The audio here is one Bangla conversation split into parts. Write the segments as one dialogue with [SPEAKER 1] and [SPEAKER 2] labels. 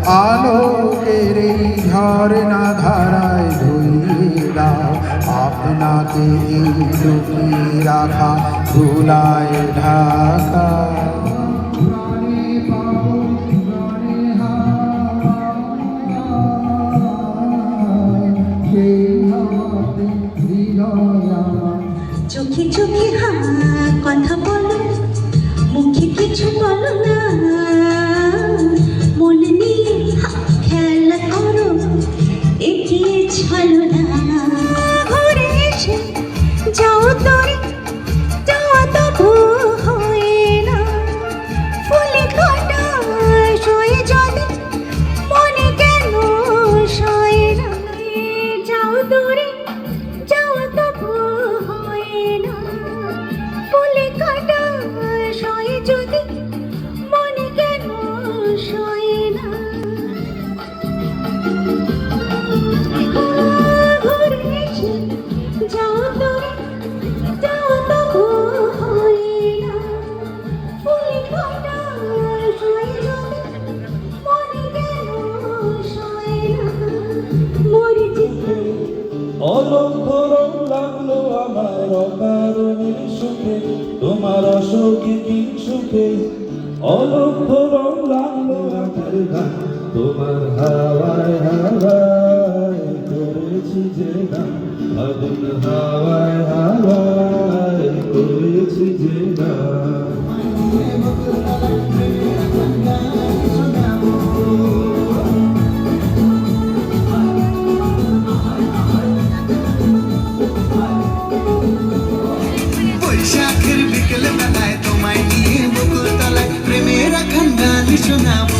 [SPEAKER 1] আলোকের এই ঝর্ণা ধারায় ধুইয়ে দাও আপনাকে এই লুকিয়ে রাখা ধুলায় ঢাকা।
[SPEAKER 2] চোখে চোখে কথা বলো, মুখে কিছু বলো না, মনে নিয়ে খেলা করো, এগিয়ে চলো না। ঘুরে এসে যাও তোরে, যাওয়া তবু হয় না, ফুলে কাটা সয়ে যদি মনে কেন সয় না। যাও তোরে, যাওয়া তবু হয় না, ফুলে কাটা সয়ে যদি মনে কেন সয় না। ঘুরে এসে যাও তোরে, যাওয়া তবু হয় না, ফুলে কাটা সয়ে যদি মনে কেন সয় না। মরে যেতে
[SPEAKER 3] অলঙ্ঘরণ লাগলো আমার অকারণের সুখে, তোমার অসুখে কি সুখে। অলঙ্ঘরণ লাগলো আমার গান, তোমার হাওয়ায় হাওয়ায় করেছি যে গান, আগুন হাওয়ায় হাওয়ায় করেছি যে গান।
[SPEAKER 4] বৈশাখের বিকেল বেলায় তোমায় নিয়ে বকুল তলায় প্রেমের একখান গান শোনাবো।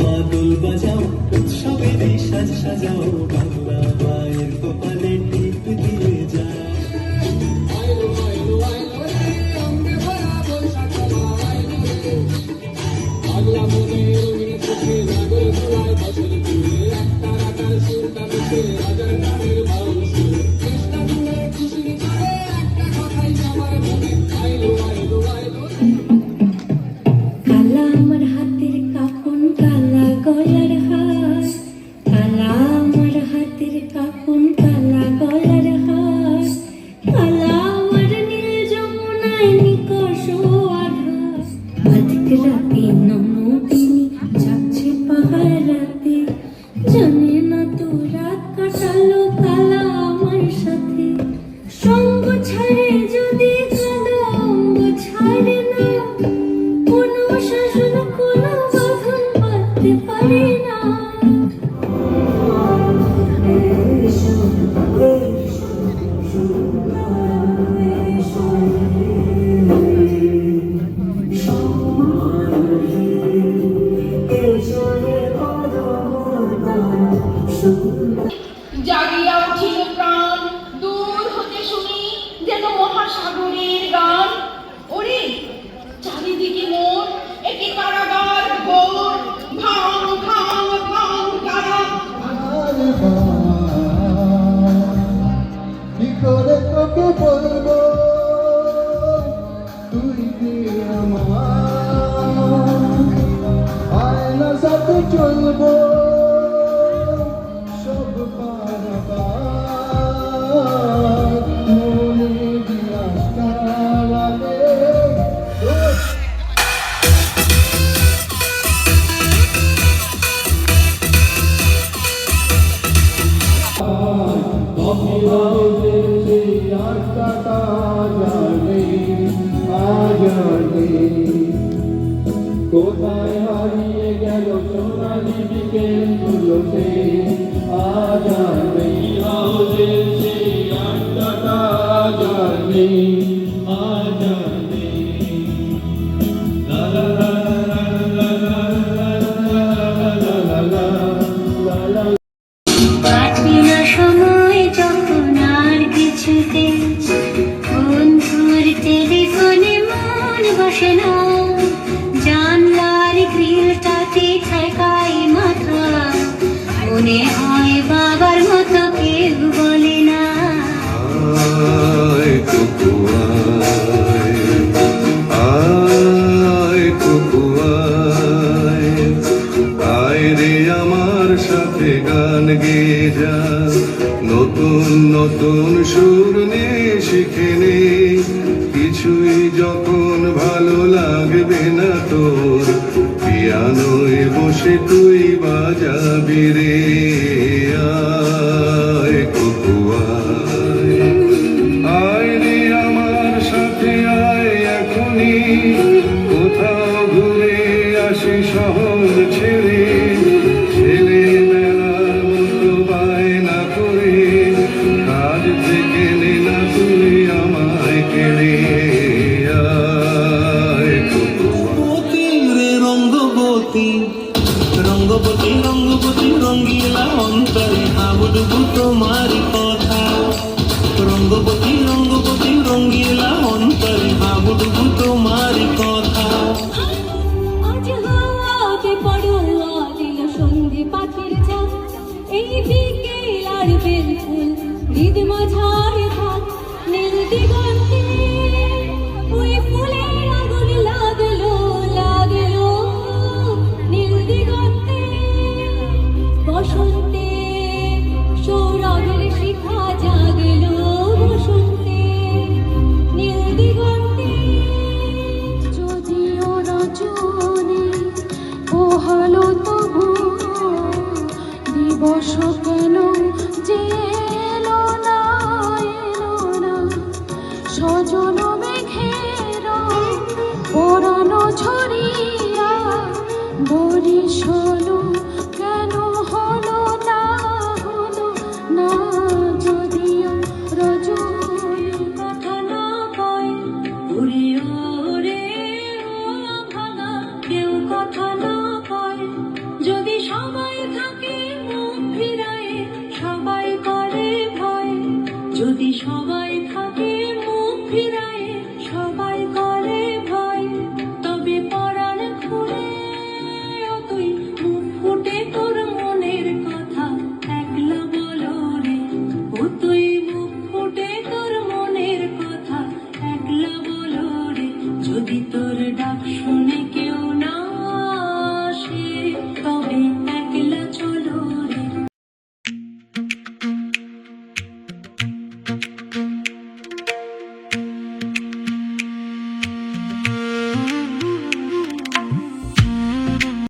[SPEAKER 5] মাদুল বাজাও, উৎসবের সাজ সাজাও, বাংলা মায়ের কপালে টিপ দিয়ে যাও। পাগলা মনে রঙিন চোখে নাগর দোলায় বছর জুড়ে একটা রাখার সুর তাদেরকে রাজার গানের ভালো সুর। চেষ্টা করে খুশির করে একটা কথাই সবার মনে, আইলো আইলো আইলো।
[SPEAKER 2] কালা আমার হাতের কাপন, কালা গলার হার, কালা আমার হাতের কাপন, কালা গলার হার, কালা আমার নীল যমুনায় নিকষ আধার। আধিক রাতে ননদিনী যাচ্ছে পাহাড় রাতে, জানে না তো রাত কাটালো কালা আমার সাথে। সঙ্গ ছাড়ে যদি কালো অঙ্গ ছাড়ে না, কোনো শাসন কোনো বাঁধন বাঁধতে পারে না।
[SPEAKER 6] জাগিয়া উঠিল প্রাণ, দূর হতে শুনি যেন মহাসাগরের গান। ওরে চারিদিকে মোর একে কারাগার ঘোর, ভাঙ ভাঙ ভাঙ কারা।
[SPEAKER 1] কি করে তোকে বলবো তুই কি আমার, আয়না সাথে চলবো সব পারাবার, মনে বিলাস কারালে।
[SPEAKER 3] কোথায় হারিয়ে গেল সোনালি বিকেলগুলো, সে আজ আর নেই হাউজের সেই আড্ডাটা, আজ আর নেই, আজ আর নেই। লা লা লা লা লা লা লা লা লা লা লা লা লা।
[SPEAKER 2] কাটে না সময়
[SPEAKER 7] যখন ভালো লাগবে না তোর, পিয়ানোয় বসে তুই বাজাবি রে। আয় কুকু আয়, আয় রে আমার সাথে আয় এখনই, কোথাও ঘুরে আসি শহর ছেড়ে। ছেলেবেলার মতো বায়না করে কাজ থেকে নে না তুই আমায় কেড়ে। আয় কুকু
[SPEAKER 8] পতি রে রঙ্গবতী, রঙ্গবতী রঙ্গবতী রঙ্গিলা অন্তরে হাবুডুবু তোমার কথা। রঙ্গবতী রঙ্গবতী রঙ্গিলা অন্তরে হাবুডুবু তোমার কথা।
[SPEAKER 2] আজ হাওয়াতে পড়ুয়া দিল সন্ধে পাখির ঝাঁক, এই বিকেল আর বেলফুল হৃদ মাঝারে থাক। নীল দিগন্তে ওই ফুলের আগুন লাগলো লাগলো, নীল দিগন্তে বসন্তে সৌরভের শিখা জাগলো। বসন্তে নীল দিগন্তে
[SPEAKER 9] যদিও রজনী পোহালো তবু দিবস কেন যে এলো না সজন মেঘের পরানো ঝরিয়া বরিশাল